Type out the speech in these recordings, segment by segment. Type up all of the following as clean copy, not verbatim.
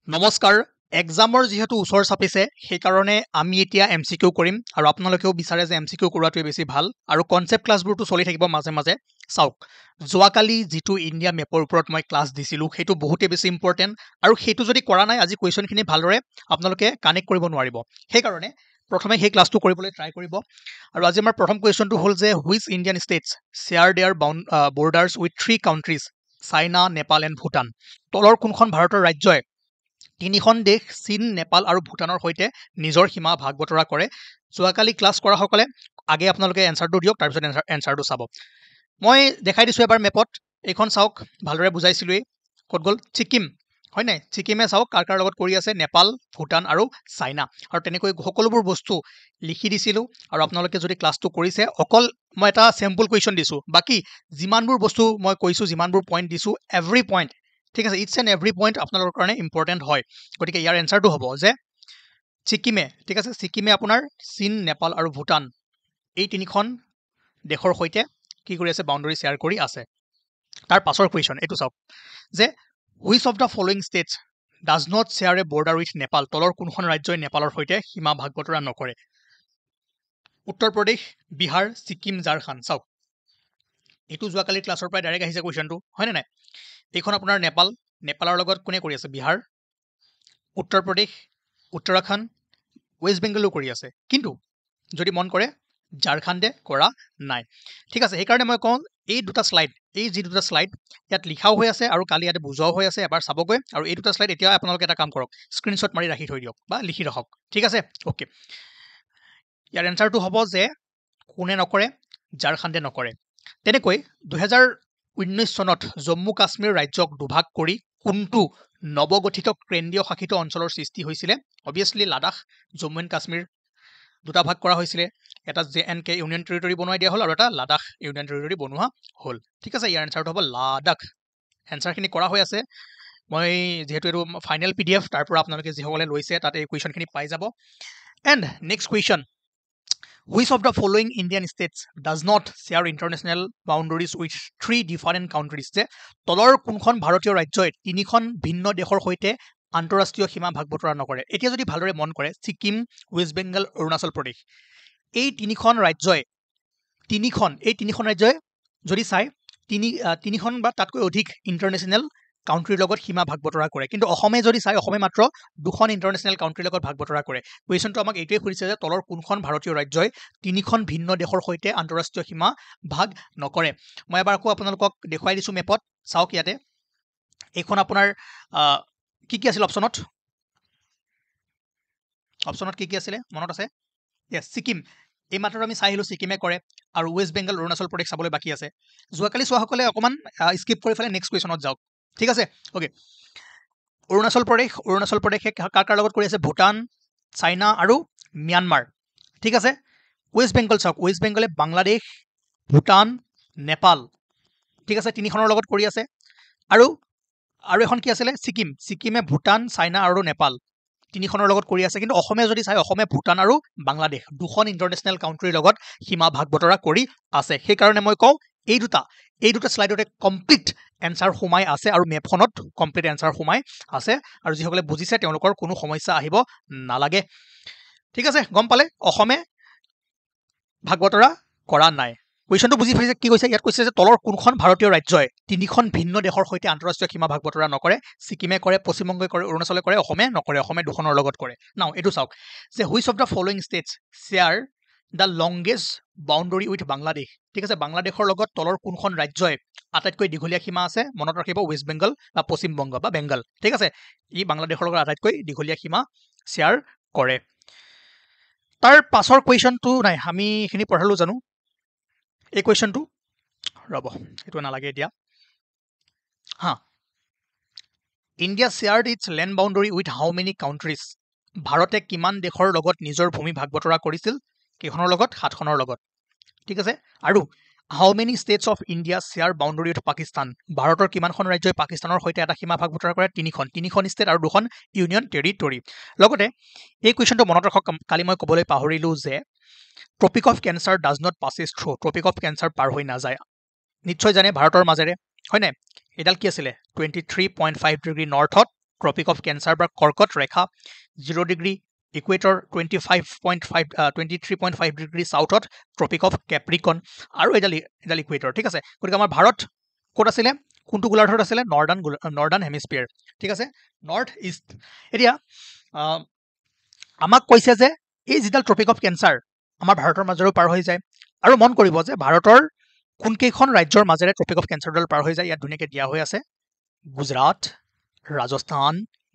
নমস্কাৰ এক্সামৰ যেহেতু ওচৰ চাপিছে সেইকাৰণে আমি এতিয়া এমচিকিউ কৰিম আৰু আপোনালোকেও বিচাৰে যে এমচিকিউ কৰাটোৱে বেছি ভাল আৰু কনসেপ্ট ক্লাছবোৰটো চলি থাকিব মাজে মাজে চাওক যোৱাকালি যেটো ইণ্ডিয়া মেপৰ ওপৰত মই ক্লাছ দিছিলো সেইটো বহুতে বেছি ইম্পৰ্টেন্ট আৰু সেইটো যদি কৰা নাই আজি কোৱেশ্চনখিনি ভালদৰে আপোনালোকে কানেক্ট কৰিব নোৱাৰিব সেইকাৰণে প্ৰথমে সেই ক্লাছটো কৰিবলৈ ট্ৰাই কৰিব আৰু আজি আমাৰ প্ৰথম কোৱেশ্চনটো হ'ল যে which Indian states share their borders with 3 countries China Nepal and Bhutan তলৰ কোনখন ভাৰতৰ ৰাজ্যই তিনিখন দেশ চীন নেপাল আৰু ভূটানৰ সৈতে নিজৰ সীমা ভাগ বতৰা কৰে যোৱাকালি ক্লাছ কৰা সকলে আগে আপোনালোকে এনসাৰটো দিয়ক তাৰ পিছত এনসাৰটো চাব মই দেখাই দিছো এবাৰ মেপত এইখন চাওক ভালদৰে বুজাইছিলোই ক'ত গ'ল ছিকিম হয় নাই ছিকিমে চাওক কাৰ লগত কৰি আছে নেপাল ভূটান আৰু চাইনা আৰু তেনেকৈ সকলোবোৰ বস্তু লিখি দিছিলো আৰু আপোনালোকে যদি ক্লাছটো কৰিছে অকল মই এটা চেম্পল কুৱেশ্যন দিছো বাকি যিমানবোৰ বস্তু মই কৈছো যিমানবোৰ পইণ্ট দিছো এভৰি পইণ্ট ঠিক আছে ইটছ এণ্ড এভৰি পইণ্ট আপোনালোকৰ কাৰণে ইম্পৰ্টেণ্ট হয় গতিকে ইয়াৰ এনসাৰটো হ'ব যে ছিকিমে ঠিক আছে ছিকিমে আপোনাৰ চীন নেপাল আৰু ভূটান এই তিনিখন দেশৰ সৈতে কি কৰি আছে বাউণ্ডাৰী শ্বেয়াৰ কৰি আছে তাৰ পাছৰ কুৱেশ্যন এইটো চাওক যে which of the following states does not share A border with Nepal তলৰ কোনখন ৰাজ্যই নেপালৰ সৈতে সীমা ভাগ বতৰা নকৰে উত্তৰ প্ৰদেশ বিহাৰ ছিকিম ঝাৰখণ্ড চাওক এইটো যোৱাকালি ক্লাছৰ পৰা ডাইৰেক্ট আহিছে কুৱেশ্যনটো হয়নে নাই এইখন আপোনাৰ নেপালৰ লগত কোনে কৰি আছে বিহাৰ উত্তৰ প্ৰদেশ উত্তৰাখণ্ড ৱেষ্ট বেংগলো কৰি আছে কিন্তু যদি মন কৰে ঝাৰখণ্ডে কৰা নাই ঠিক আছে সেইকাৰণে মই কওঁ এই দুটা স্লাইড এই যি দুটা স্লাইড ইয়াত লিখাও হৈ আছে আৰু কালি ইয়াতে বুজোৱাও হৈ আছে এবাৰ চাবগৈ আৰু এই দুটা স্লাইড এতিয়া আপোনালোকে এটা কাম কৰক স্ক্ৰীনশ্বট মাৰি ৰাখি থৈ দিয়ক বা লিখি ৰাখক ঠিক আছে ওকে ইয়াৰ এনসাৰটো হ'ব যে কোনে নকৰে ঝাৰখণ্ডে নকৰে তেনেকৈ 2019 চনত জম্মু কাশ্মীৰ ৰাজ্যক দুভাগ কৰি কোনটো নৱগঠিত কেন্দ্ৰীয় শাসিত অঞ্চলৰ সৃষ্টি হৈছিলে অবভিয়াছলি লাডাখ জম্মু এণ্ড কাশ্মীৰ দুটা ভাগ কৰা হৈছিলে এটা JNK ইউনিয়ন টেৰিটৰি বনাই দিয়া হ'ল আৰু এটা লাডাখ ইউনিয়ন টেৰিটৰি বনোৱা হ'ল ঠিক আছে ইয়াৰ এনসাৰটো হ'ব লাডাখ এনসাৰখিনি কৰা হৈ আছে মই যেহেতু এইটো ফাইনেল PDF তাৰ পৰা আপোনালোকে যিসকলে লৈছে তাতে এই কুৱেশ্যনখিনি পাই যাব and next question Which of the following Indian states does not share international boundaries with 3 different countries? যে তলৰ কোনখন ভাৰতীয় ৰাজ্যই তিনিখন ভিন্ন দেশৰ সৈতে আন্তঃৰাষ্ট্ৰীয় সীমা ভাগ বতৰা নকৰে এতিয়া যদি ভালদৰে মন কৰে ছিকিম ৱেষ্ট বেংগল অৰুণাচল প্ৰদেশ এই তিনিখন ৰাজ্যই যদি চাই তিনিখন বা তাতকৈ অধিক ইণ্টাৰনেশ্যনেল কাউন্ট্ৰীৰ লগত সীমা ভাগ বতৰা কৰে কিন্তু অসমে যদি চাই অসমে মাত্ৰ দুখন ইণ্টাৰনেশ্যনেল কাউন্ট্ৰীৰ লগত ভাগ বতৰা কৰে কুৱেশ্যনটো আমাক এইটোৱে সুধিছে যে তলৰ কোনখন ভাৰতীয় ৰাজ্যই তিনিখন ভিন্ন দেশৰ সৈতে আন্তঃৰাষ্ট্ৰীয় সীমা ভাগ নকৰে মই এবাৰ আকৌ আপোনালোকক দেখুৱাই দিছো মেপত চাওক ইয়াতে এইখন আপোনাৰ কি আছিল অপচনত কি আছিলে মনত আছে ইয়েছ ছিকিম এই মাত্ৰ আমি চাই আহিলো ছিকিমে কৰে আৰু ৱেষ্ট বেংগল অৰুণাচল প্ৰদেশ চাবলৈ বাকী আছে যোৱাকালি চোৱাসকলে অকণমান স্কিপ কৰি ফেলে নেক্সট কুৱেশ্যনত যাওক ঠিক আছে ওকে অৰুণাচল প্ৰদেশে কাৰ লগত কৰি আছে ভূটান চাইনা আৰু ম্যানমাৰ ঠিক আছে ৱেষ্ট বেংগল চাওক ৱেষ্ট বেংগলে বাংলাদেশ ভূটান নেপাল ঠিক আছে তিনিখনৰ লগত কৰি আছে আৰু এখন কি আছিলে ছিকিমে ভূটান চাইনা আৰু নেপাল তিনিখনৰ লগত কৰি আছে কিন্তু অসমে যদি চাই অসমে ভূটান আৰু বাংলাদেশ দুখন ইণ্টাৰনেশ্যনেল কাউন্ট্ৰীৰ লগত সীমা ভাগ বতৰা কৰি আছে সেইকাৰণে মই কওঁ এই দুটা স্লাইডতে কমপ্লিট এনসাৰ সোমাই আছে আৰু মেপখনত কমপ্লিট এনসাৰ সোমাই আছে আৰু যিসকলে বুজিছে তেওঁলোকৰ কোনো সমস্যা আহিব নালাগে ঠিক আছে গম পালে অসমে ভাগ বতৰা কৰা নাই কুৱেশ্যনটো বুজি পাইছে কি কৈছে ইয়াত কৈছে যে তলৰ কোনখন ভাৰতীয় ৰাজ্যই তিনিখন ভিন্ন দেশৰ সৈতে আন্তঃৰাষ্ট্ৰীয় সীমা ভাগ বতৰা নকৰে ছিকিমে কৰে পশ্চিমবংগই কৰে অৰুণাচলে কৰে অসমে নকৰে অসমে দুখনৰ লগত কৰে নাও এইটো চাওক যে which of the following states share the longest boundary with Bangladesh ঠিক আছে বাংলাদেশৰ লগত তলৰ কোনখন ৰাজ্যই আটাইতকৈ দীঘলীয়া সীমা আছে মনত ৰাখিব ৱেষ্ট বেংগল বা পশ্চিমবংগ বা বেংগল ঠিক আছে ই বাংলাদেশৰ লগত আটাইতকৈ দীঘলীয়া সীমা শ্বেয়াৰ কৰে তাৰ পাছৰ কুৱেশ্যনটো নাই আমি এইখিনি পঢ়ালো জানো এই কুৱেশ্যনটো ৰ'ব এইটো নালাগে এতিয়া হা India shared its land boundary with how many countries ভাৰতে কিমান দেশৰ লগত নিজৰ ভূমি ভাগ বতৰা কৰিছিল কেইখনৰ লগত 7খনৰ লগত ঠিক আছে আৰু how many states of India share boundary with Pakistan ভাৰতৰ কিমানখন ৰাজ্যই পাকিস্তানৰ সৈতে এটা সীমা ভাগ বতৰা কৰে তিনিখন ষ্টেট আৰু দুখন ইউনিয়ন টেৰিটৰি লগতে এই কুৱেশ্যনটো মনত ৰাখক কালি মই ক'বলৈ পাহৰিলোঁ যে tropic of cancer does not passes through tropic of cancer পাৰ হৈ নাযায় নিশ্চয় জানে ভাৰতৰ মাজেৰে হয় নাই এডাল কি আছিলে 23.5 ডিগ্ৰী নৰ্থত ট্ৰপিক অফ কেঞ্চাৰ বা কৰ্কট ৰেখা 0 ডিগ্ৰী ইকুৱেটৰ 23.5 ডিগ্ৰী চাউথত ট্ৰপিক অফ কেপ্ৰিকন আৰু এডাল ইকুৱেটৰ ঠিক আছে গতিকে আমাৰ ভাৰত ক'ত আছিলে কোনটো গোলাৰ্ধত আছিলে নৰ্দাৰ্ণ হেমিস্ফিয়াৰ ঠিক আছে নৰ্থ ইষ্ট এতিয়া আমাক কৈছে যে এই যিডাল ট্ৰপিক অফ কেঞ্চাৰ আমাৰ ভাৰতৰ মাজেৰেও পাৰ হৈ যায় আৰু মন কৰিব যে ভাৰতৰ কোনকেইখন ৰাজ্যৰ মাজেৰে ট্ৰপিক অফ কেঞ্চাৰডাল পাৰ হৈ যায় ইয়াত ধুনীয়াকৈ দিয়া হৈ আছে গুজৰাট ৰাজস্থান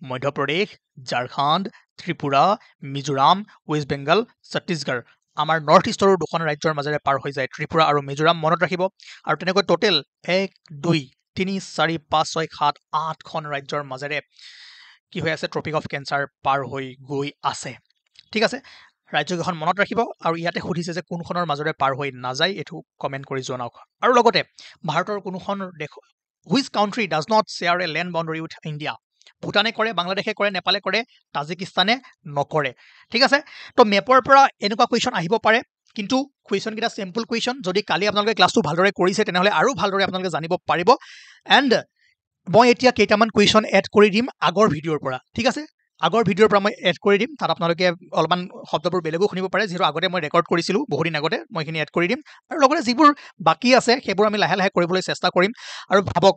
মধ্যপ্ৰদেশ ঝাৰখণ্ড ত্ৰিপুৰা মিজোৰাম ৱেষ্ট বেংগল ছত্তীশগড় আমাৰ নৰ্থ ইষ্টৰো দুখন ৰাজ্যৰ মাজেৰে পাৰ হৈ যায় ত্ৰিপুৰা আৰু মিজোৰাম মনত ৰাখিব আৰু তেনেকৈ টোটেল 1 2 3 4 5 6 7 8খন ৰাজ্যৰ মাজেৰে কি হৈ আছে ট্ৰপিক অফ কেঞ্চাৰ পাৰ হৈ গৈ আছে ঠিক আছে ৰাজ্যকেইখন মনত ৰাখিব আৰু ইয়াতে সুধিছে যে কোনখনৰ মাজেৰে পাৰ হৈ নাযায় এইটো কমেণ্ট কৰি জনাওক আৰু লগতে ভাৰতৰ কোনখন দেশ which country does not share a land boundary with India ভূটানে কৰে বাংলাদেশে কৰে নেপালে কৰে তাজিকিস্তানে নকৰে ঠিক আছে তো মেপৰ পৰা এনেকুৱা কুৱেশ্যন আহিব পাৰে কিন্তু কুৱেশ্যনকেইটা চিম্পল কুৱেশ্যন যদি কালি আপোনালোকে ক্লাছটো ভালদৰে কৰিছে তেনেহ'লে আৰু ভালদৰে আপোনালোকে জানিব পাৰিব এণ্ড মই এতিয়া কেইটামান কুৱেশ্যন এড কৰি দিম আগৰ ভিডিঅ'ৰ পৰা ঠিক আছে আগৰ ভিডিঅ'ৰ পৰা মই এড কৰি দিম তাত আপোনালোকে অলপমান শব্দবোৰ বেলেগো শুনিব পাৰে যিহেতু আগতে মই ৰেকৰ্ড কৰিছিলোঁ বহুদিন আগতে মই এইখিনি এড কৰি দিম আৰু লগতে যিবোৰ বাকী আছে সেইবোৰ আমি লাহে লাহে কৰিবলৈ চেষ্টা কৰিম আৰু ভাবক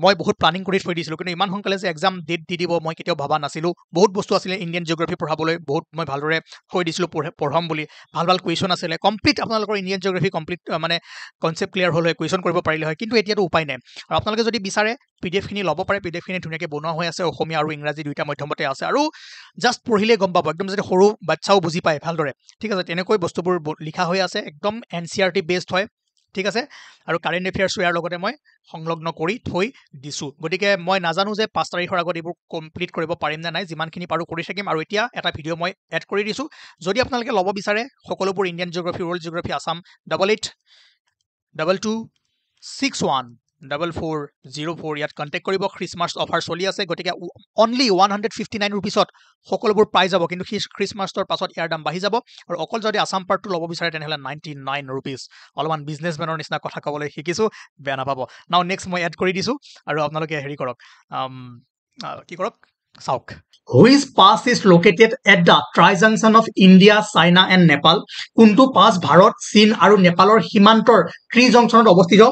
মই বহুত প্লানিং কৰি থৈ দিছিলোঁ কিন্তু ইমান সোনকালে যে এক্সাম ডেট দি দিব মই কেতিয়াও ভবা নাছিলোঁ বহুত বস্তু আছিলে ইণ্ডিয়ান জিঅ'গ্ৰাফী পঢ়াবলৈ বহুত মই ভালদৰে থৈ দিছিলোঁ পঢ়াম বুলি ভাল ভাল কুৱেশ্যন আছিলে কমপ্লিট আপোনালোকৰ ইণ্ডিয়ান জিঅ'গ্ৰাফী কমপ্লিট মানে কনচেপ্ট ক্লিয়াৰ হ'ল হয় কুৱেশ্যন কৰিব পাৰিলে হয় কিন্তু এতিয়াতো উপায় নাই আৰু আপোনালোকে যদি বিচাৰে পিডিএফখিনি ল'ব পাৰে পিডিএফখিনি ধুনীয়াকৈ বনোৱা হৈ আছে অসমীয়া আৰু ইংৰাজী দুইটা মাধ্যমতে আছে আৰু জাষ্ট পঢ়িলে গম পাব একদম যদি সৰু বাচ্চাও বুজি পায় ভালদৰে ঠিক আছে তেনেকৈ বস্তুবোৰ লিখা হৈ আছে একদম NCERT বেছড হয় ঠিক আছে আৰু কাৰেণ্ট এফেয়াৰ্ছো ইয়াৰ লগতে মই সংলগ্ন কৰি থৈ দিছোঁ গতিকে মই নাজানো যে 5 তাৰিখৰ আগত এইবোৰ কমপ্লিট কৰিব পাৰিম নে নাই যিমানখিনি পাৰোঁ কৰি থাকিম আৰু এতিয়া এটা ভিডিঅ' মই এড কৰি দিছোঁ যদি আপোনালোকে ল'ব বিচাৰে সকলোবোৰ Indian geography world geography Assam 8822614404 ইয়াত কণ্টেক্ট কৰিব খ্ৰীষ্টমাছ অফাৰ চলি আছে গতিকে অনলি 159 ৰুপিছত সকলোবোৰ পাই যাব কিন্তু খ্ৰীষ্টমাছৰ পাছত ইয়াৰ দাম বাঢ়ি যাব আৰু অকল যদি আছাম পাৰ্টটো ল'ব বিচাৰে তেনেহ'লে 99 ৰুপিজ অলপমান বিজনেছমেনৰ নিচিনা কথা ক'বলৈ শিকিছোঁ বেয়া নাপাব নাও নেক্সট মই এড কৰি দিছোঁ আৰু আপোনালোকে হেৰি কৰক কি কৰক চাওক Which pass is located at the tri-junction of India, China and Nepal? কোনটো পাছ ভাৰত চীন আৰু নেপালৰ সীমান্তৰ ত্ৰি-জংচনত অৱস্থিত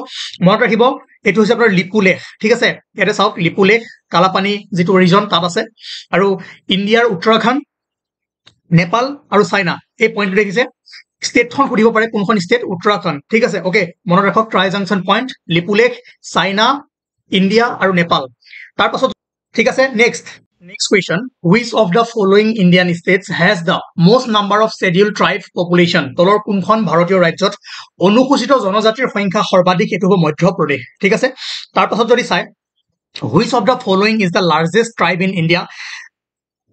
মনত ৰাখিব এইটো হৈছে আপোনাৰ লিপুলেখ ঠিক আছে ইয়াতে চাওক লিপুলেখ কালাপানী যিটো ৰিজন তাত আছে আৰু ইণ্ডিয়াৰ উত্তৰাখণ্ড নেপাল আৰু চাইনা এই পইণ্টটো দেখিছে ষ্টেটখন সুধিব পাৰে কোনখন ষ্টেট উত্তৰাখণ্ড ঠিক আছে ওকে মনত ৰাখক try-junction point Lipulekh China India আৰু নেপাল তাৰ পাছত ঠিক আছে Next question. Which of the following Indian states has the most number of scheduled tribe population? তলৰ কোনখন ভাৰতীয় ৰাজ্যত অনুসূচিত জনজাতিৰ সংখ্যা সৰ্বাধিক এটো হ'ব মধ্য প্ৰদেশ ঠিক আছে তাৰ পাছত যদি চাই Which of the following is the largest tribe in India?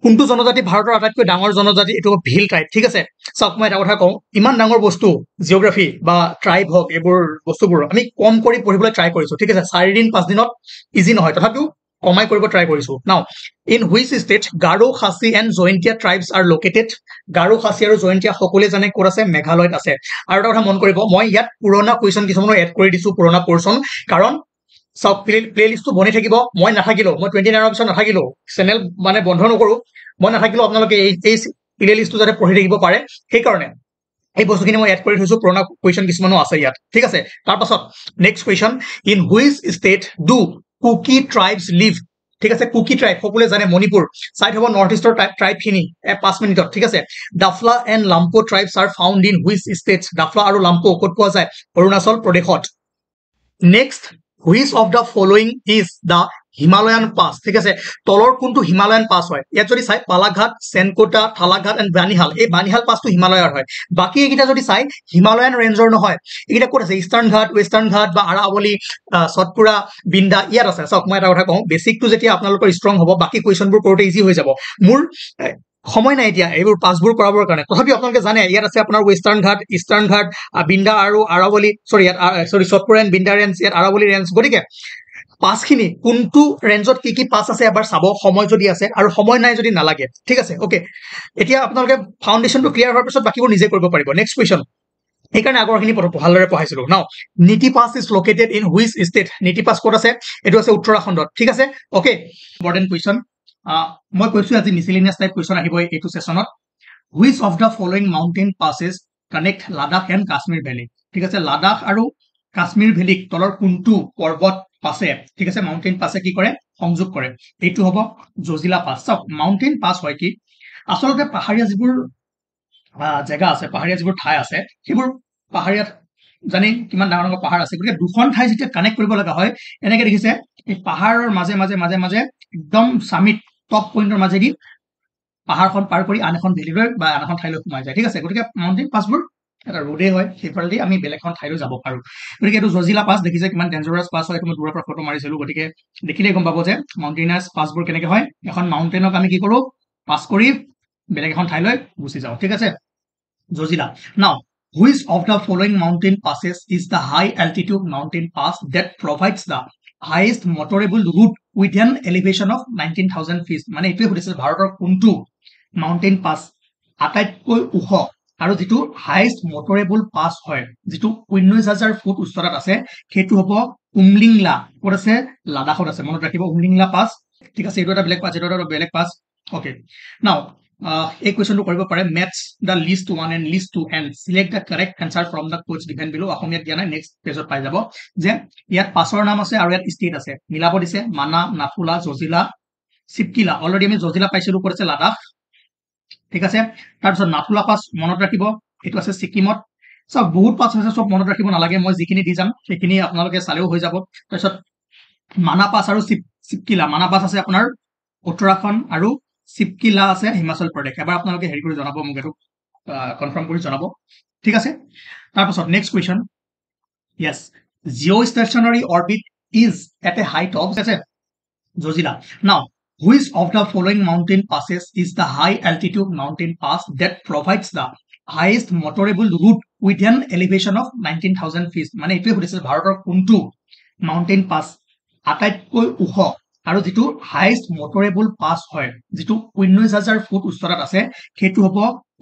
কোনটো জনজাতি ভাৰতৰ আটাইতকৈ ডাঙৰ জনজাতি এটো ভিল ট্ৰাইব ঠিক আছে চাওক মই এটা কথা কওঁ ইমান ডাঙৰ বস্তু জিঅ'গ্ৰাফি বা ট্ৰাইব হওক এইবোৰ বস্তুবোৰ আমি কম কৰি পঢ়িবলৈ ট্ৰাই কৰিছো ঠিক আছে 4 দিন 5 দিনত ইজি নহয় তথাপিও কমাই কৰিব ট্ৰাই কৰিছো now in which state Garo Khasi and Jaintia tribes are located Garo Khasi আৰু জয়ন্তীয়া সকলোৱে জানে ক'ত আছে মেঘালয়ত আছে আৰু এটা কথা মন কৰিব মই ইয়াত পুৰণা কুৱেশ্যন কিছুমানো এড কৰি দিছো পুৰণা পৰ্চন কাৰণ সব প্লেলিষ্টটো বনি থাকিব মই নাথাকিলো মই 29 অপচন নাথাকিলো চেনেল মানে বন্ধ নকৰো মই নাথাকিলো আপোনালোকে এই প্লেলিষ্টটো যাতে পঢ়ি থাকিব পাৰে সেই কাৰণে এই বস্তুখিনি মই এড কৰি থৈছো পুৰণা কুৱেশ্যন কিছুমানো আছে ইয়াত ঠিক আছে তাৰ পাছত next question in which state do Kuki tribes live ঠিক আছে কুকি ট্ৰাইব সকলোৱে জানে মণিপুৰ সাইড হ'ব নৰ্থ ইষ্টৰ ট্ৰাইবখিনি 5 মিনিটত ঠিক আছে Dafla and Lampo tribes are found in which states Dafla আৰু লাম্পো ক'ত পোৱা যায় অৰুণাচল প্ৰদেশত next Which of the following is the Himalayan pass? ঠিক আছে তলৰ কোনটো হিমালয়ান পাস হয় ইয়াত যদি চাই পালাঘাট সেনকোটা থালাঘাট এণ্ড বানিহাল এই বানিহাল পাসটো হিমালয়ৰ হয় বাকি এইকেইটা যদি চাই হিমালয়ান ৰেঞ্জৰ নহয় এইকেইটা ক'ত আছে ইষ্টাৰ্ণ ঘাট ৱেষ্টাৰ্ণ ঘাট বা আৰাৱলী সতপুৰা বিন্দা ইয়াত আছে চাওক মই এটা কথা কওঁ বেসিকটো যেতিয়া আপোনালোকৰ ষ্ট্ৰং হ'ব বাকি কুৱেশ্যনবোৰ কৰোঁতে ইজি হৈ যাব মোৰ সময় নাই এতিয়া এইবোৰ পাসবোৰ কৰাবৰ কাৰণে তথাপি আপোনালোকে জানে ইয়াত আছে আপোনাৰ ৱেষ্টাৰ্ণ ঘাট ইষ্টাৰ্ণ ঘাট বিন্দা আৰু আৰাৱলী সৰি সতপুৰা এণ্ড বিন্দা ৰেঞ্জ ইয়াত আৰাৱলী ৰেঞ্জ গতিকে পাসখিনি কোনটো ৰেঞ্জত কি পাস আছে এবাৰ চাব সময় যদি আছে আৰু সময় নাই যদি নালাগে ঠিক আছে ওকে এতিয়া আপোনালোকে ফাউণ্ডেশ্যনটো ক্লিয়াৰ হোৱাৰ পিছত বাকিবোৰ নিজে কৰিব পাৰিব নেক্সট কুৱেশ্যন এইকাৰণে আগৰখিনি ভালদৰে পঢ়াইছিলো নাও নীতি pass is located in which state নীতি পাস ক'ত আছে এইটো আছে উত্তৰাখণ্ডত ঠিক আছে ওকে ইম্পৰ্টেণ্ট কুৱেশ্যন মই কৈছো আজি মিসেলেনিয়াস টাইপ কুৱেশ্যন আহিব এইটো সেশনত which of the following mountain passes connect Ladakh and Kashmir valley ঠিক আছে লাডাখ আৰু কাশ্মীৰ ভেলীক তলৰ কোনটো পৰ্বত পাছে ঠিক আছে মাউণ্টেইন পাছে কি কৰে সংযোগ কৰে এইটো হ'ব জজিলা পাছ চাওক মাউণ্টেইন পাছ হয় কি আচলতে পাহাৰীয়া যিবোৰ জেগা আছে পাহাৰীয়া যিবোৰ ঠাই আছে সেইবোৰ পাহাৰীয়া জানি কিমান ডাঙৰ ডাঙৰ পাহাৰ আছে গতিকে দুখন ঠাই যেতিয়া কানেক্ট কৰিব লগা হয় এনেকে দেখিছে এই পাহাৰৰ মাজে মাজে মাজে মাজে একদম সামিট টপ পইণ্টৰ মাজেদি পাহাৰখন পাৰ কৰি আন এখন ভেলীলৈ বা আন এখন ঠাইলৈ সোমাই যায় ঠিক আছে গতিকে মাউণ্টেইন পাছবোৰ এটা ৰোডে হয় সেইফালেদি আমি বেলেগ এখন ঠাইলৈ যাব পাৰো গতিকে এইটো জজিলা পাছ দেখিছে কিমান ডেঞ্জাৰাছ পাছ হয় মই দূৰৰ পৰা ফটো মাৰিছিলো গতিকে দেখিলেই গম পাব যে মাউণ্টেইনাৰ্ছ পাছবোৰ কেনেকে হয় এখন মাউণ্টেইনক আমি কি কৰো পাছ কৰি বেলেগ এখন ঠাইলৈ গুচি যাওঁ ঠিক আছে জজিলা নাও which of the following mountain passes is the high altitude mountain pass that provides the highest motorable route with an elevation of 19,000 feet মানে এইটোৱে সুধিছে ভাৰতৰ কোনটো মাউণ্টেইন পাছ আটাইতকৈ ওখ আৰু যেটো হাইয়েষ্ট মটৰেবল পাছ হয় যেটো 19,000 ফুট উচ্চতাত আছে সেইটো হ'ব উমলিংলা ক'ত আছে লাডাখত আছে মনত ৰাখিব উমলিংলা পাছ ঠিক আছে এইটো এটা বেলেগ পাছ এটা বেলেগ পাছ ওকে নাও এই কুৱেশ্যনটো কৰিব পাৰে maths the least 1 and list 2 and select the correct answer from the Koch given বিলো অসমীয়াত দিয়া নাই নেক্সট পেজত পাই যাব যে ইয়াত পাছৰ নাম আছে আৰু ইয়াত ষ্টেট আছে মিলাব দিছে মানা নাথুলা জজিলা চিপকিলা অলৰেডি আমি জজিলা পাইছিলো ক'ত আছে লাডাখ ঠিক আছে তাৰপিছত নাথুলা পাছ মনত ৰাখিব এইটো আছে ছিকিমত সব বহুত পাছ আছে সব মনত ৰাখিব নালাগে মই যিখিনি দি যাম সেইখিনি আপোনালোকে চালেও হৈ যাব তাৰপিছত মানা পাছ আৰু চিপকিলা মানা পাছ আছে আপোনাৰ উত্তৰাখণ্ড আৰু চিপকিলা আছে হিমাচল প্ৰদেশ এবাৰ আপোনালোকে হেৰি কৰি জনাব মোক এইটো কনফাৰ্ম কৰি জনাব ঠিক আছে তাৰপিছত next question yes geostationary orbit is at a height of আছে Zojila now which of the following mountain passes is the high altitude mountain pass that provides the highest motorable route with an elevation of 19,000 feet মানে এইটোৱে সুধিছে ভাৰতৰ কোনটো mountain পাছ আটাইতকৈ ওখ আৰু যেটো হাইয়েষ্ট মটৰেবল পাছ হয় যেটো 19,000 ফুট উচ্চতাত আছে সেইটো হ'ব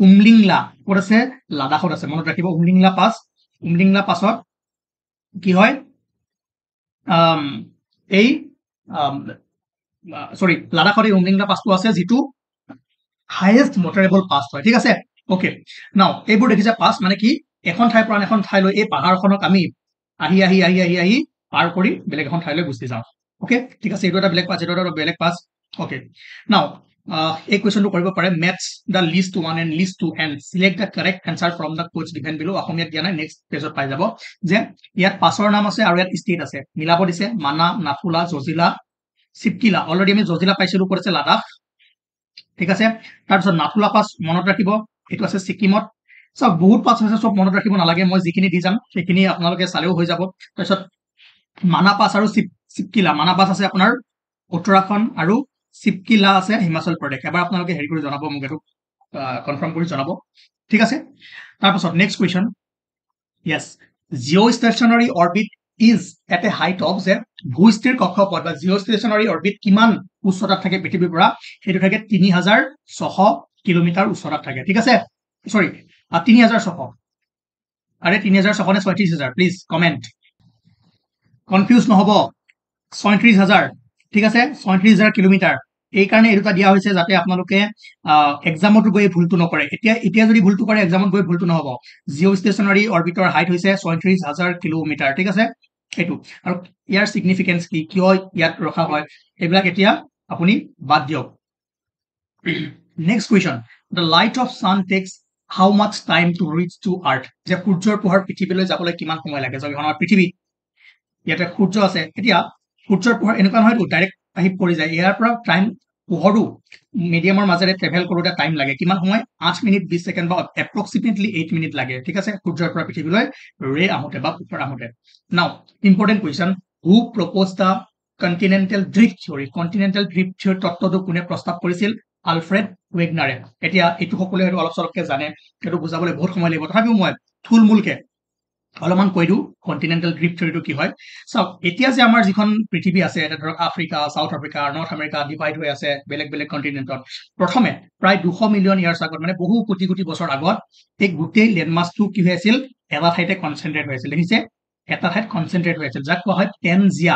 উমলিংলা ক'ত আছে লাডাখত আছে মনত ৰাখিব উমলিংলা পাছত কি হয় এই সৰি লাডাখত এই উমলিংলা পাছটো আছে যেটো হাইয়েষ্ট মটৰেবল পাছ হয় ঠিক আছে ওকে নাও এইবোৰ দেখিছে পাছ মানে কি এখন ঠাইৰ পৰা এখন ঠাইলৈ এই পাহাৰখনক আমি আহি পাৰ কৰি বেলেগ এখন ঠাইলৈ গুচি যাওঁ ওকে ঠিক আছে এইটো এটা বেলেগ পাছ এটা বেলেগ পাছ ওকে নাও এই কুৱেশ্যনটো কৰিব পাৰে maths the least 1 and list 2 and select the correct answer from the Koch given বিলো অসমীয়াত দিয়া নাই নেক্সট পেজত পাই যাব যে ইয়াত পাছৰ নাম আছে আৰু ইয়াত ষ্টেট আছে মিলাব দিছে মানা নাথুলা জজিলা চিপকিলা অলৰেডি আমি জজিলা পাইছিলো ক'ত আছে লাডাখ ঠিক আছে তাৰপিছত নাথুলা পাছ মনত ৰাখিব এইটো আছে ছিকিমত সব বহুত পাছ আছে সব মনত ৰাখিব নালাগে মই যিখিনি দি যাম সেইখিনি আপোনালোকে চালেও হৈ যাব তাৰপিছত মানা পাছ আৰু চিপকিলা মানা পাছ আছে আপোনাৰ উত্তৰাখণ্ড আৰু চিপকিলা আছে হিমাচল প্ৰদেশ এবাৰ আপোনালোকে হেৰি কৰি জনাব মোক এইটো কনফাৰ্ম কৰি জনাব ঠিক আছে তাৰপিছত next question yes geostationary orbit is at a height of যে ভূস্থিৰ কক্ষপথ বা geostationary orbit কিমান উচ্চতাত থাকে পৃথিৱীৰ পৰা সেইটো থাকে 3,600 কিলোমিটাৰ উচ্চতাত থাকে ঠিক আছে সৰি 3,600 আৰে 3,600 নে 36,000 প্লিজ কমেন্ট কনফিউজ নহব 36,000 ঠিক আছে 36,000 কিলোমিটাৰ এই কাৰণে এটা দিয়া হৈছে যাতে আপোনালোকে এক্সামত গৈ ভুলটো নকৰে এতিয়া যদি ভুলটো কৰে এক্সামত গৈ ভুলটো নহব জিঅ'ষ্টেচনাৰী অৰবিটৰ হাইট হৈছে 36,000 কিলোমিটাৰ ঠিক আছে এইটো আৰু ইয়াৰ সিগনিফিকেন্স কি কিয় ইয়াত ৰখা হয় এইবিলাক এতিয়া আপুনি বাদ দিয়ক next question the light of sun takes how much time to reach to earth যে সূৰ্যৰ পোহৰ পৃথিৱীলৈ যাবলৈ কিমান সময় লাগে যদি আমাৰ পৃথিৱী ইয়াতে সূৰ্য আছে এতিয়া সূৰ্যৰ পোহৰ এনেকুৱা নহয় ডাইৰেক্ট আহি পৰি যায় ইয়াৰ পৰা টাইম পোহৰো মিডিয়ামৰ মাজেৰে ট্ৰেভেল কৰোতে টাইম লাগে কিমান সময় 8 মিনিট 20 সেকেন্ড বা এপ্ৰক্সিমেটলি 8 মিনিট লাগে ঠিক আছে সূৰ্যৰ পৰা পৃথিৱীলৈ ৰে আহোতে বা পোহৰ আহোতে now important question who proposed the continental drift theory তত্ত্বটো কোনে প্ৰস্তাৱ কৰিছিল আলফ্ৰেড ৱেগনাৰে এতিয়া এইটো সকলোৱে অলপ চলপকে জানে এইটো বুজাবলৈ বহুত সময় লাগিব তথাপিও মই থুলমূলকে অলপমান কৈ দিওঁ কন্টিনেন্টাল ড্ৰিফ্ট থিওৰিটো কি হয় চাওক এতিয়া যে আমাৰ যিখন পৃথিৱী আছে এটা ধৰক Africa south Africa north America divide হৈ আছে বেলেগ বেলেগ কন্টিনেন্টত প্ৰথমে প্ৰায় 200 মিলিয়ন ইয়াৰ্ছ আগত মানে বহু কোটি কোটি বছৰ আগত এই গোটেই লেণ্ডমাছটো কি হৈ আছিল এটা ঠাইতে কনচেন্ট্ৰেট হৈ আছিল দেখিছে এটা ঠাইত কনচেন্ট্ৰেট হৈ আছিল যাক কোৱা হয় পেনজিয়া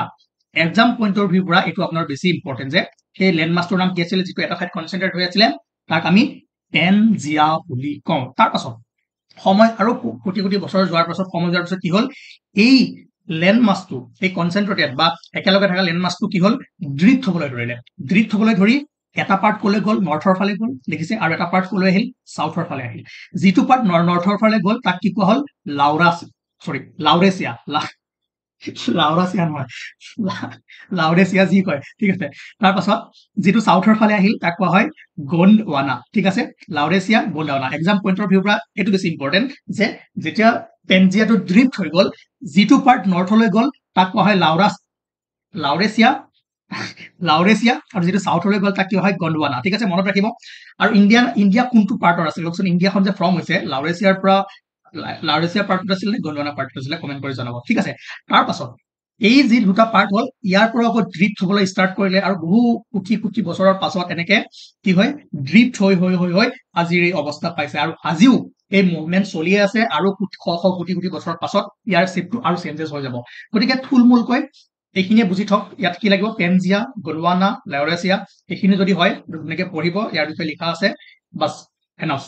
এক্সাম পইণ্টৰ ভিউৰ পৰা এইটো আপোনাৰ বেছি ইম্পৰ্টেন্ট যে সেই লেণ্ডমাছটোৰ নাম কি আছিল যিটো এটা ঠাইত কনচেন্ট্ৰেট হৈ আছিলে তাক আমি পেনজিয়া বুলি কওঁ তাৰ পাছত সময় আৰু কোটি কোটি বছৰ যোৱাৰ পাছত সময় যোৱাৰ পাছত কি হ'ল এই লেণ্ডমাছটো এই কনচেন্ট্ৰেটেড বা একেলগে থকা লেণ্ডমাছটো কি হ'ল ড্ৰিফ্ট হ'বলৈ ধৰিলে ড্ৰিফ্ট হ'বলৈ ধৰি এটা পাৰ্ট কলৈ গ'ল নৰ্থৰ ফালে গ'ল দেখিছে আৰু এটা পাৰ্ট কলৈ আহিল সাউথৰ ফালে আহিল যিটো পাৰ্ট নৰ্থৰ ফালে গ'ল তাক কি কোৱা হ'ল লাউৰেচিয়া লাউৰাচিয়া নহয় লাউৰেচিয়া যি কয় ঠিক আছে তাৰ পাছত যিটো সাউথৰ ফালে আহিল তাক কোৱা হয় গণ্ডৱানা ঠিক আছে লাউৰেচিয়া গণ্ডৱানা এক্সাম পইণ্টৰ ভিউৰ পৰা এইটো বেছি ইম্পৰ্টেণ্ট যে যেতিয়া পেনজিয়াটো ড্ৰিফ্ট হৈ গ'ল যিটো পাৰ্ট নৰ্থলৈ গ'ল তাক কোৱা হয় লাউৰেচিয়া আৰু যিটো সাউথলৈ গ'ল তাক কি হয় গণ্ডৱানা ঠিক আছে মনত ৰাখিব আৰু ইণ্ডিয়া কোনটো পাৰ্টৰ আছিল লওকচোন ইণ্ডিয়াখন যে ফৰ্ম হৈছে লাউৰেচিয়াৰ পৰা লাউৰেচিয়া পাৰ্টত আছিল নে গণ্ডৱানা পাৰ্টত আছিলে কমেণ্ট কৰি জনাব ঠিক আছে তাৰ পাছত এই যি দুটা পাৰ্ট হ'ল ইয়াৰ পৰা আকৌ ড্ৰিফ্ট হ'বলৈ ষ্টাৰ্ট কৰিলে আৰু বহু কোটি কোটি বছৰৰ পাছত এনেকে কি হয় ড্ৰিফ্ট হৈ আজিৰ এই অৱস্থা পাইছে আৰু আজিও এই মুভমেণ্ট চলিয়ে আছে আৰু শ শ কোটি কোটি বছৰৰ পাছত ইয়াৰ শ্বেপটো আৰু চেঞ্জেছ হৈ যাব গতিকে থুলমূলকৈ এইখিনিয়ে বুজি থওক ইয়াত কি লাগিব পেনজিয়া গণ্ডৱানা লাউৰেচিয়া এইখিনি যদি হয় ধুনীয়াকে পঢ়িব ইয়াৰ বিষয়ে লিখা আছে বাছ এনফ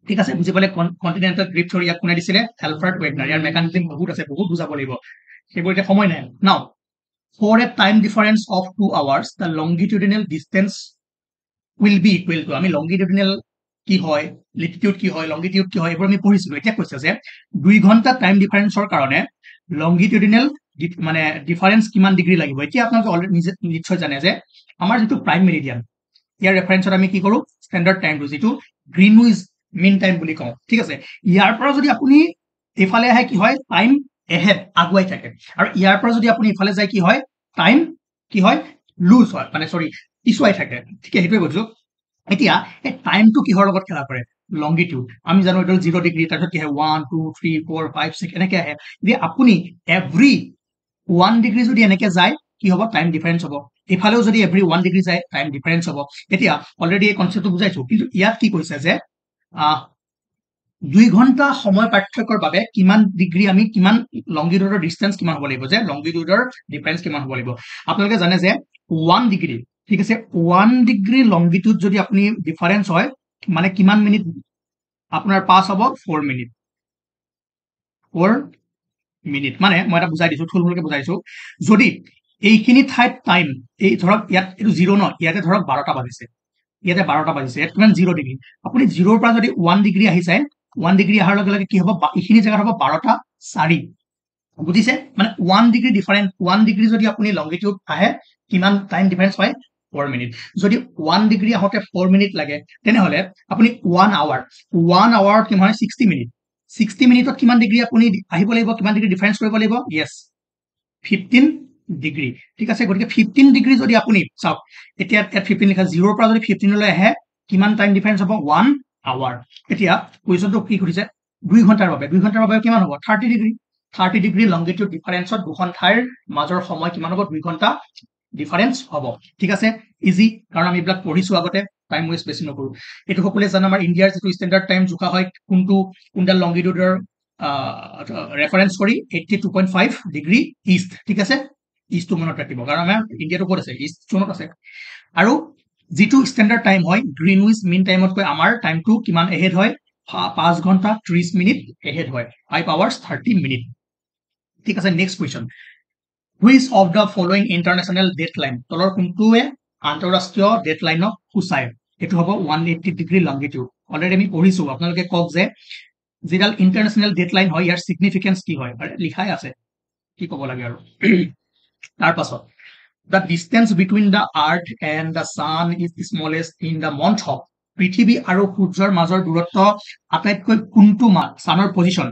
ঠিক আছে বুজি পালে কণ্টিনেণ্টেল ড্ৰিফ্ট থিয়ৰী ইয়াক কোনে দিছিলে এলফ্ৰেড ৱেগনাৰ ইয়াৰ মেকানিজম বহুত আছে বহুত বুজাব লাগিব সেইবোৰ এতিয়া সময় নাই now for a time difference of 2 hours the longitudinal distance will be equal to আমি longitudinal কি হয় লিটিটিউড কি হয় লংগিটিউড কি হয় এইবোৰ আমি পঢ়িছিলো এতিয়া কৈছে যে 2 ঘণ্টা টাইম ডিফাৰেন্সৰ কাৰণে লংগিটিউডিনেল মানে ডিফাৰেন্স কিমান ডিগ্ৰী লাগিব এতিয়া আপোনালোকে অলৰেডি নিজে নিশ্চয় জানে যে আমাৰ যিটো প্ৰাইম মেৰিডিয়ান ইয়াৰ ৰেফাৰেন্সত আমি কি কৰো ষ্টেণ্ডাৰ্ড টাইমটো যিটো গ্ৰীনউইচ মিন টাইম বুলি কওঁ ঠিক আছে ইয়াৰ পৰা যদি আপুনি এইফালে আহে কি হয় টাইম এহেড আগুৱাই থাকে আৰু ইয়াৰ পৰা যদি আপুনি ইফালে যায় কি হয় টাইম কি হয় লুজ হয় মানে সৰি পিছুৱাই থাকে ঠিক আছে সেইটোৱে কৈছো এতিয়া এই টাইমটো কিহৰ লগত খেলা কৰে লংগিটিউড আমি জানো এইটো 0 ডিগ্ৰী তাৰপিছত কি হয় 1 2 3 4 5 6 এনেকে আহে যে আপুনি এভৰি 1 ডিগ্ৰী যদি এনেকে যায় কি হ'ব টাইম ডিফাৰেন্স হ'ব ইফালেও যদি এভৰি 1 ডিগ্ৰী যায় টাইম ডিফাৰেন্স হ'ব এতিয়া অলৰেডি এই কনচেপ্টটো বুজাইছো কিন্তু ইয়াত কি কৈছে যে 2 ঘণ্টা সময় পাৰ্থক্যৰ বাবে কিমান ডিগ্ৰী আমি কিমান লংগিটিউডৰ ডিসটেন্স কিমান হ'ব লাগিব যে লংগিটিউডৰ ডিফাৰেন্স কিমান হ'ব লাগিব আপোনালোকে জানে যে 1 ডিগ্ৰী ঠিক আছে 1 ডিগ্ৰী লংগিটিউড যদি আপুনি ডিফাৰেন্স হয় মানে কিমান মিনিট আপোনাৰ পাস হ'ব 4 মিনিট 4 মিনিট মানে মই এটা বুজাই দিছো থুলমূলকে বুজাই দিছো যদি এইখিনি ঠাইত টাইম এই ধৰক ইয়াত এইটো 0 ন ইয়াতে ধৰক 12টা বাজিছে ইয়াতে 12টা বাজিছে ইয়াত কিমান 0 ডিগ্ৰী আপুনি 0ৰ পৰা যদি 1 ডিগ্ৰী আহি যায় 1 ডিগ্ৰী অহাৰ লগে লগে কি হ'ব এইখিনি জায়গাত হ'ব 12টা 4 বুজিছে মানে 1 ডিগ্ৰী ডিফাৰেন্স 1 ডিগ্ৰী যদি আপুনি লংগিটিউড আহে কিমান টাইম ডিফাৰেন্স পায় 4 মিনিট যদি 1 ডিগ্ৰী আহোতে 4 মিনিট লাগে তেনেহলে আপুনি 1 আৱাৰ কিমান হয় 60 মিনিট 60 মিনিটত কিমান ডিগ্ৰী আপুনি আহিব লাগিব কিমান ডিগ্ৰী ডিফাৰেন্স কৰিব লাগিব ইয়েস 15 ডিগ্ৰী ঠিক আছে গতিকে 15 ডিগ্ৰী যদি আপুনি চাওক এতিয়া 15 লিখা 0 পৰা যদি 15 লৈ আহে কিমান টাইম ডিফাৰেন্স হ'ব 1 আৱাৰ এতিয়া কুৱেশ্যনটো কি কৰিছে 2 ঘণ্টাৰ বাবে কিমান হ'ব 30 ডিগ্ৰী লংগিটিউড ডিফাৰেন্সত দুখন ঠাইৰ মাজৰ সময় কিমান হ'ব 2 ঘণ্টা ডিফাৰেন্স হ'ব ঠিক আছে ইজি কাৰণ আমি এইবিলাক পঢ়িছো আগতে টাইম ওয়েষ্ট বেছি নকৰো এটো সকলোৱে জানে আমাৰ ইণ্ডিয়াৰ যিটো ষ্টেণ্ডাৰ্ড টাইম জোখা হয় কোনডাল লংগিটিউডৰ ৰেফাৰেন্স কৰি 82.5 ডিগ্ৰী ইষ্ট ঠিক আছে ইষ্টটো মনত ৰাখিব কাৰণ আমাৰ ইণ্ডিয়াটো ক'ত আছে ইষ্ট জোনত আছে আৰু যিটো ষ্টেণ্ডাৰ্ড টাইম হয় গ্ৰীনউইচ মিন টাইমতকৈ আমাৰ টাইমটো কিমান এহেড হয় 5 ঘণ্টা 30 মিনিট এহেড হয় 5 hours 30 মিনিট ঠিক আছে next question which of the following international deadline তলৰ কোনটোৱে আন্তঃৰাষ্ট্ৰীয় ডেডলাইনক সূচায় এইটো হ'ব 180 ডিগ্ৰী লংগিটিউড অলৰেডি আমি পঢ়িছো আপোনালোকে কওক যে যিডাল ইণ্টাৰনেশ্যনেল ডেডলাইন হয় ইয়াৰ সিগনিফিকেন্স কি হয় লিখাই আছে কি ক'ব লাগে আৰু তাৰ পাছত the distance between the earth and the sun is the smallest in the month of পৃথিৱী আৰু সূৰ্যৰ মাজৰ দূৰত্ব আটাইতকৈ কোনটো সানৰ পজিশন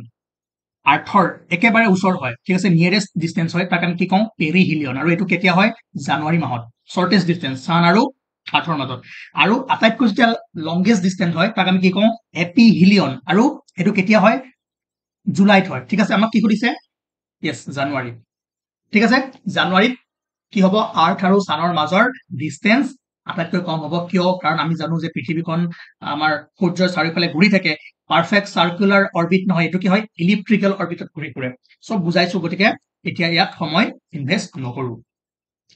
আৰ্থৰ একেবাৰে ওচৰ হয় ঠিক আছে নিয়াৰেষ্ট ডিসটেন্স হয় তাক আমি কি কওঁ পেৰিহিলিয়ন আৰু এটো কেতিয়া হয় জানুৱাৰী মাহত শৰ্টেষ্ট ডিসটেন্স সান আৰু আৰ্থৰ মাজত আৰু আটাইতকৈ যেতিয়া লংগেষ্ট ডিসটেন্স হয় তাক আমি কি কওঁ এপিহিলিয়ন আৰু এটো কেতিয়া হয় জুলাইত হয় ঠিক আছে আমাক কি কৰিছে ইয়েস জানুৱাৰী ঠিক আছে জানুৱাৰীত কি হ'ব আৰ্থ আৰু সানৰ মাজৰ ডিসটেন্স আটাইতকৈ কম হ'ব কিয় কাৰণ আমি জানো যে পৃথিৱীখন আমাৰ সূৰ্যৰ চাৰিওফালে ঘূৰি থাকে পাৰফেক্ট সাৰ্কুলাৰ অৰবিট নহয় এটো কি হয় ইলিপ্ট্ৰিকেল অৰবিটত ঘূৰি ফুৰে সব বুজাইছো গতিকে এতিয়া ইয়াত সময় ইনভেস্ট নকৰো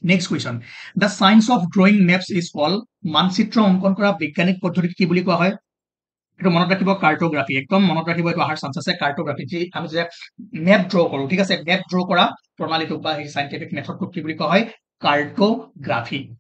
next question, the science of drawing maps is call, মানচিত্ৰ অংকন কৰা বৈজ্ঞানিক পদ্ধতিক কি বুলি কোৱা হয়? এইটো মনত ৰাখিব, কাৰ্টোগ্ৰাফি। একদম মনত ৰাখিব, এইটো অহাৰ চান্স আছে, কাৰ্টোগ্ৰাফি। যি আমি যে মেপ ড্ৰ কৰো, ঠিক আছে, মেপ ড্ৰ কৰা প্ৰণালীটোক বা সেই চাইণ্টিফিক মেথডটোক কি বুলি কোৱা হয়? কাৰ্টোগ্ৰাফি।